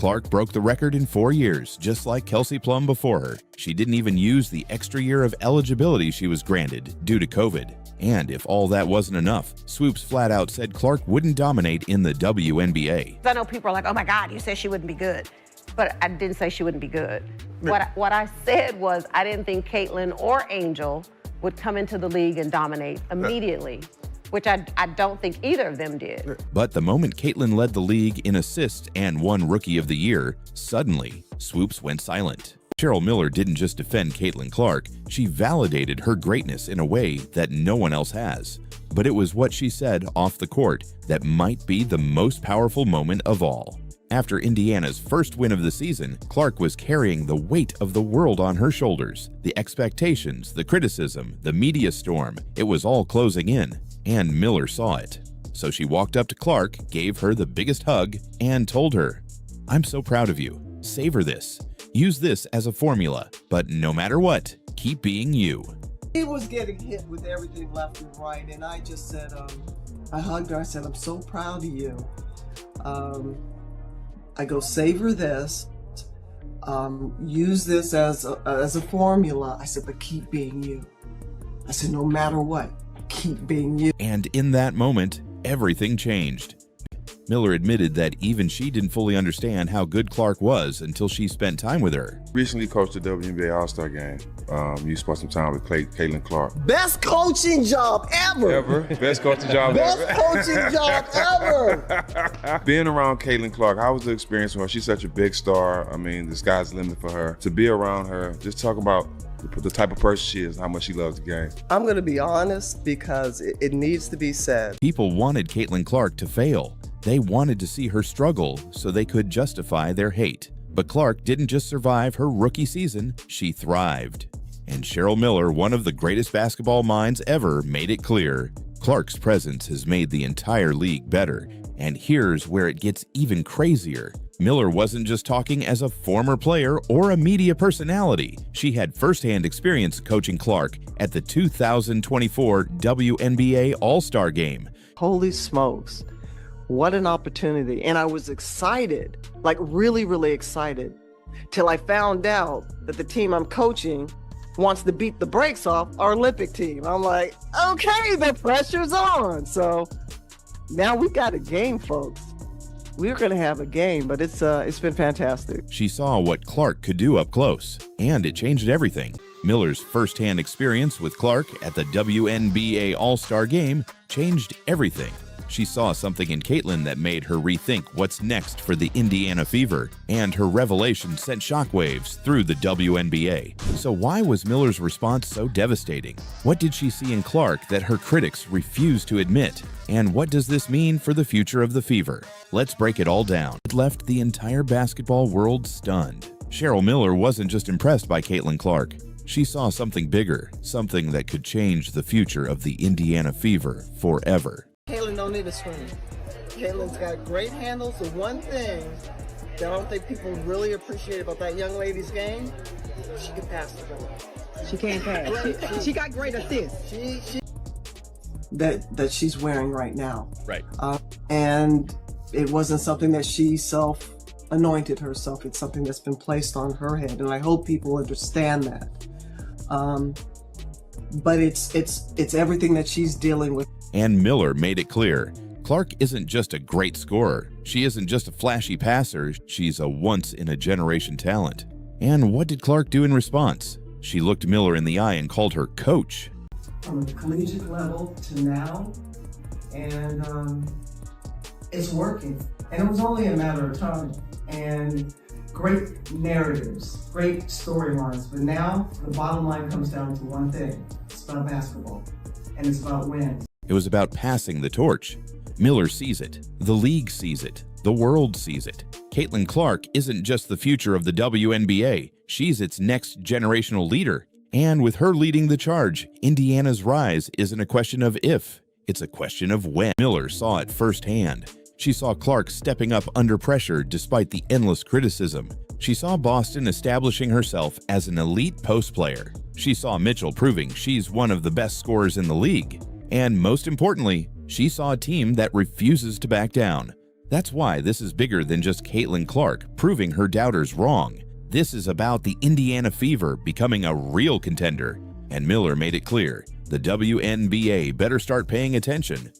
Clark broke the record in 4 years, just like Kelsey Plum before her. She didn't even use the extra year of eligibility she was granted due to COVID. And if all that wasn't enough, Swoopes flat out said Clark wouldn't dominate in the WNBA. I know people are like, oh my God, you said she wouldn't be good. But I didn't say she wouldn't be good. What I said was I didn't think Caitlin or Angel would come into the league and dominate immediately, which I don't think either of them did. But the moment Caitlin led the league in assists and won Rookie of the Year, suddenly, Swoopes went silent. Cheryl Miller didn't just defend Caitlin Clark, she validated her greatness in a way that no one else has. But it was what she said off the court that might be the most powerful moment of all. After Indiana's first win of the season, Clark was carrying the weight of the world on her shoulders. The expectations, the criticism, the media storm, it was all closing in, and Miller saw it. So she walked up to Clark, gave her the biggest hug, and told her, "I'm so proud of you. Savor this. Use this as a formula, but no matter what, keep being you." He was getting hit with everything left and right, and I just said, I hugged her, I said, "I'm so proud of you." I go, savor this, use this as a formula. I said, but keep being you. I said, no matter what, keep being you. And in that moment, everything changed. Miller admitted that even she didn't fully understand how good Clark was until she spent time with her. Recently coached the WNBA All-Star Game. You spent some time with Caitlin Clark. Best coaching job ever. Best coaching job Best ever. coaching job ever. Being around Caitlin Clark, how was the experience with her? She's such a big star. I mean, the sky's the limit for her. To be around her, just talk about the type of person she is, how much she loves the game. I'm going to be honest because it needs to be said. People wanted Caitlin Clark to fail. They wanted to see her struggle so they could justify their hate. But Clark didn't just survive her rookie season, she thrived. And Cheryl Miller, one of the greatest basketball minds ever, made it clear. Clark's presence has made the entire league better. And here's where it gets even crazier. Miller wasn't just talking as a former player or a media personality. She had firsthand experience coaching Clark at the 2024 WNBA All-Star Game. Holy smokes. What an opportunity. And I was excited, like really, really excited, till I found out that the team I'm coaching wants to beat the brakes off our Olympic team. I'm like, okay, the pressure's on. So now we got a game, folks. We're going to have a game, but it's been fantastic. She saw what Clark could do up close, and it changed everything. Miller's firsthand experience with Clark at the WNBA All-Star Game changed everything. She saw something in Caitlin that made her rethink what's next for the Indiana Fever, and her revelation sent shockwaves through the WNBA. So why was Miller's response so devastating? What did she see in Clark that her critics refused to admit? And what does this mean for the future of the Fever? Let's break it all down. It left the entire basketball world stunned. Cheryl Miller wasn't just impressed by Caitlin Clark. She saw something bigger, something that could change the future of the Indiana Fever forever. Caitlin don't need a screen. Caitlin's got great handles. The one thing that I don't think people really appreciate about that young lady's game, she can pass the ball. She can't pass. She got great assists. That she's wearing right now. Right. And it wasn't something that she self-anointed herself. It's something that's been placed on her head, and I hope people understand that. But it's everything that she's dealing with. And Miller made it clear, Clark isn't just a great scorer. She isn't just a flashy passer. She's a once-in-a-generation talent. And what did Clark do in response? She looked Miller in the eye and called her coach. From the collegiate level to now, and it's working. And it was only a matter of time. And great narratives, great storylines. But now the bottom line comes down to one thing. It's about basketball, and it's about wins. It was about passing the torch. Miller sees it. The league sees it. The world sees it. Caitlin Clark isn't just the future of the WNBA. She's its next generational leader. And with her leading the charge, Indiana's rise isn't a question of if, it's a question of when. Miller saw it firsthand. She saw Clark stepping up under pressure despite the endless criticism. She saw Boston establishing herself as an elite post player. She saw Mitchell proving she's one of the best scorers in the league. And most importantly, she saw a team that refuses to back down. That's why this is bigger than just Caitlin Clark proving her doubters wrong. This is about the Indiana Fever becoming a real contender, and Miller made it clear the WNBA better start paying attention.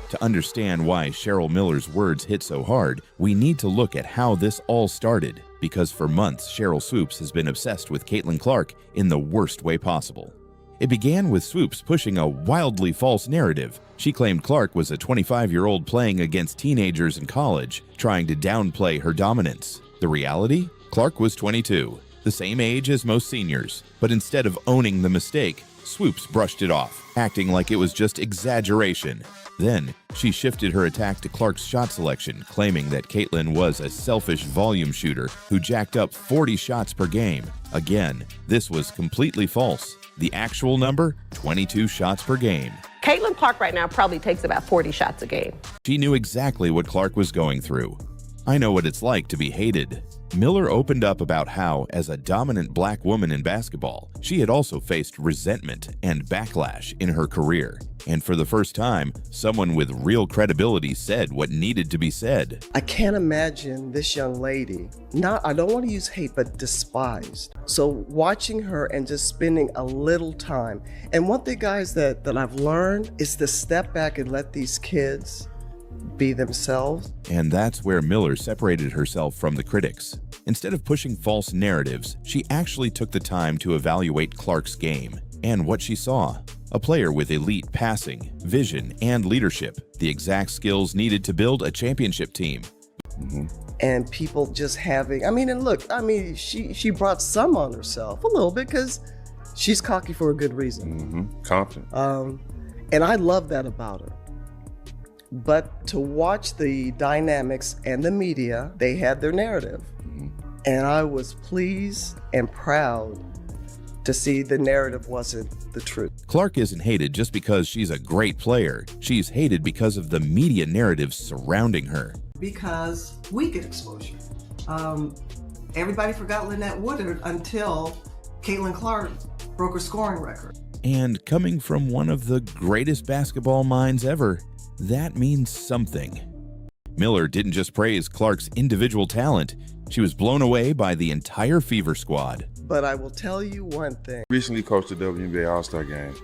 To understand why Cheryl Miller's words hit so hard, we need to look at how this all started, because for months Sheryl Swoopes has been obsessed with Caitlin Clark in the worst way possible. It began with Swoopes pushing a wildly false narrative. She claimed Clark was a 25-year-old playing against teenagers in college, trying to downplay her dominance. The reality? Clark was 22, the same age as most seniors, but instead of owning the mistake, Swoopes brushed it off, acting like it was just exaggeration. Then, she shifted her attack to Clark's shot selection, claiming that Caitlin was a selfish volume shooter who jacked up 40 shots per game. Again, this was completely false. The actual number? 22 shots per game. Caitlin Clark right now probably takes about 40 shots a game. She knew exactly what Clark was going through. I know what it's like to be hated. Miller opened up about how, as a dominant black woman in basketball, she had also faced resentment and backlash in her career. And for the first time, someone with real credibility said what needed to be said. I can't imagine this young lady, I don't want to use hate, but despised. So watching her and just spending a little time. And one thing, guys, that I've learned is to step back and let these kids be themselves. And that's where Miller separated herself from the critics. Instead of pushing false narratives, she actually took the time to evaluate Clark's game and what she saw. A player with elite passing, vision, and leadership, the exact skills needed to build a championship team. And people just having, she brought some on herself a little bit because she's cocky for a good reason. Confident. And I love that about her. But to watch the dynamics and the media, they had their narrative. And I was pleased and proud to see the narrative wasn't the truth. Clark isn't hated just because she's a great player. She's hated because of the media narratives surrounding her. Because we get exposure. Everybody forgot Lynette Woodard until Caitlin Clark broke her scoring record. And coming from one of the greatest basketball minds ever, that means something. Miller didn't just praise Clark's individual talent, she was blown away by the entire Fever squad. But I will tell you one thing. Recently coached the WNBA All-Star Game.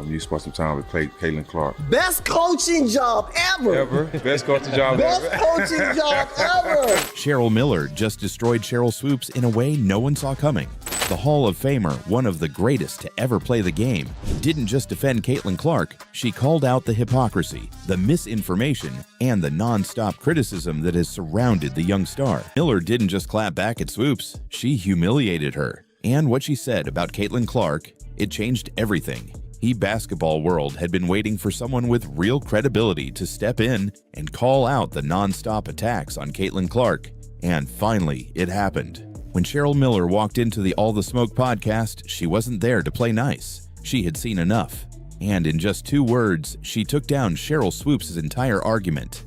You spent some time with Caitlin Clark. Best coaching job ever. Best coaching job Best ever. coaching job ever. Cheryl Miller just destroyed Sheryl Swoopes in a way no one saw coming. The Hall of Famer, one of the greatest to ever play the game, didn't just defend Caitlin Clark, she called out the hypocrisy, the misinformation, and the non-stop criticism that has surrounded the young star. Miller didn't just clap back at Swoopes, she humiliated her. And what she said about Caitlin Clark, it changed everything. The basketball world had been waiting for someone with real credibility to step in and call out the non-stop attacks on Caitlin Clark. And finally, it happened. When Cheryl Miller walked into the All the Smoke podcast, she wasn't there to play nice. She had seen enough. And in just 2 words, she took down Sheryl Swoopes' entire argument.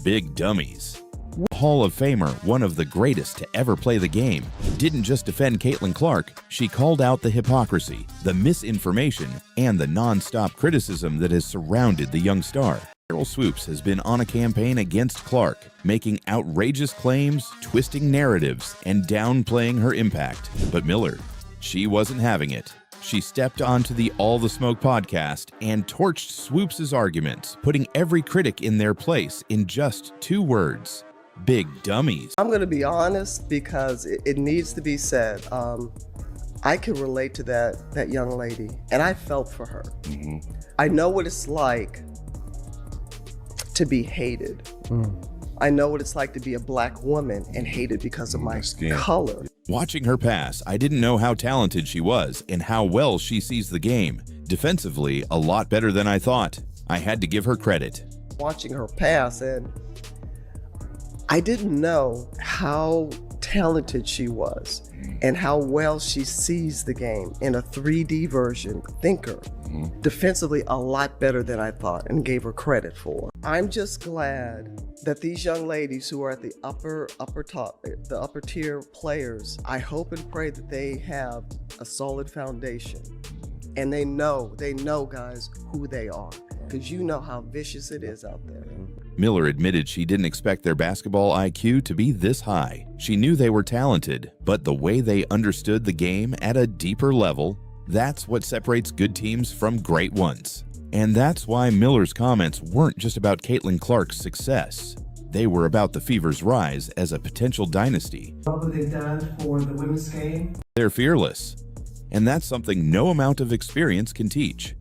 Big dummies. Hall of Famer, one of the greatest to ever play the game, didn't just defend Caitlin Clark, she called out the hypocrisy, the misinformation, and the non-stop criticism that has surrounded the young star. Sheryl Swoopes has been on a campaign against Clark, making outrageous claims, twisting narratives, and downplaying her impact. But Miller, she wasn't having it. She stepped onto the All the Smoke podcast and torched Swoopes' arguments, putting every critic in their place in just 2 words. Big dummies. I'm going to be honest because it needs to be said. I can relate to that young lady, and I felt for her. I know what it's like to be hated. I know what it's like to be a black woman and hated because of my color. Watching her pass, I didn't know how talented she was and how well she sees the game. Defensively, a lot better than I thought. I had to give her credit. Watching her pass, and I didn't know how talented she was and how well she sees the game in a 3D version, thinker. Defensively, a lot better than I thought, and gave her credit for. I'm just glad that these young ladies who are at the upper top, the upper tier players, I hope and pray that they have a solid foundation And they know, guys, who they are. Because you know how vicious it is out there. Miller admitted she didn't expect their basketball IQ to be this high. She knew they were talented, but the way they understood the game at a deeper level, that's what separates good teams from great ones. And that's why Miller's comments weren't just about Caitlin Clark's success. They were about the Fever's rise as a potential dynasty. What they've done for the women's game. They're fearless, and that's something no amount of experience can teach.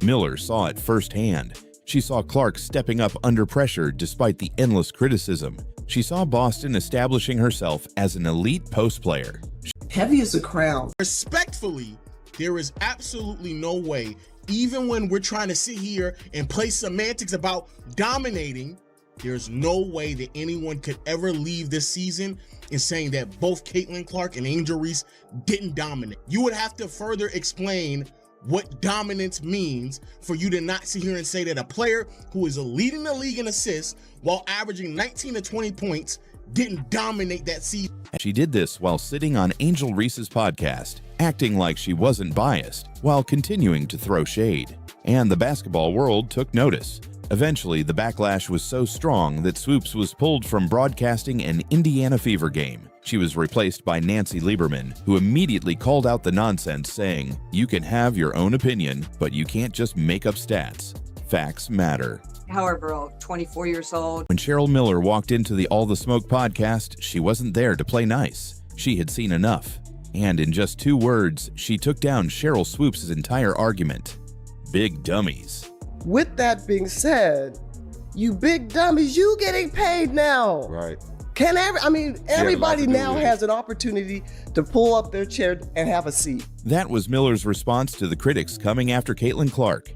Miller saw it firsthand. She saw Clark stepping up under pressure despite the endless criticism. She saw Boston establishing herself as an elite post player. Heavy as a crown. Respectfully, there is absolutely no way, even when we're trying to sit here and play semantics about dominating, there's no way that anyone could ever leave this season in saying that both Caitlin Clark and Angel Reese didn't dominate. You would have to further explain what dominance means for you to not sit here and say that a player who is leading the league in assists while averaging 19 to 20 points didn't dominate that season. She did this while sitting on Angel Reese's podcast, acting like she wasn't biased, while continuing to throw shade. And the basketball world took notice. Eventually, the backlash was so strong that Swoopes was pulled from broadcasting an Indiana Fever game. She was replaced by Nancy Lieberman, who immediately called out the nonsense, saying, "You can have your own opinion, but you can't just make up stats. Facts matter." However, 24 years old. When Cheryl Miller walked into the All the Smoke podcast, she wasn't there to play nice. She had seen enough. And in just 2 words, she took down Sheryl Swoopes' entire argument. Big dummies. With that being said, you big dummies, you getting paid now. Right. Everybody now has an opportunity to pull up their chair and have a seat. That was Miller's response to the critics coming after Caitlin Clark.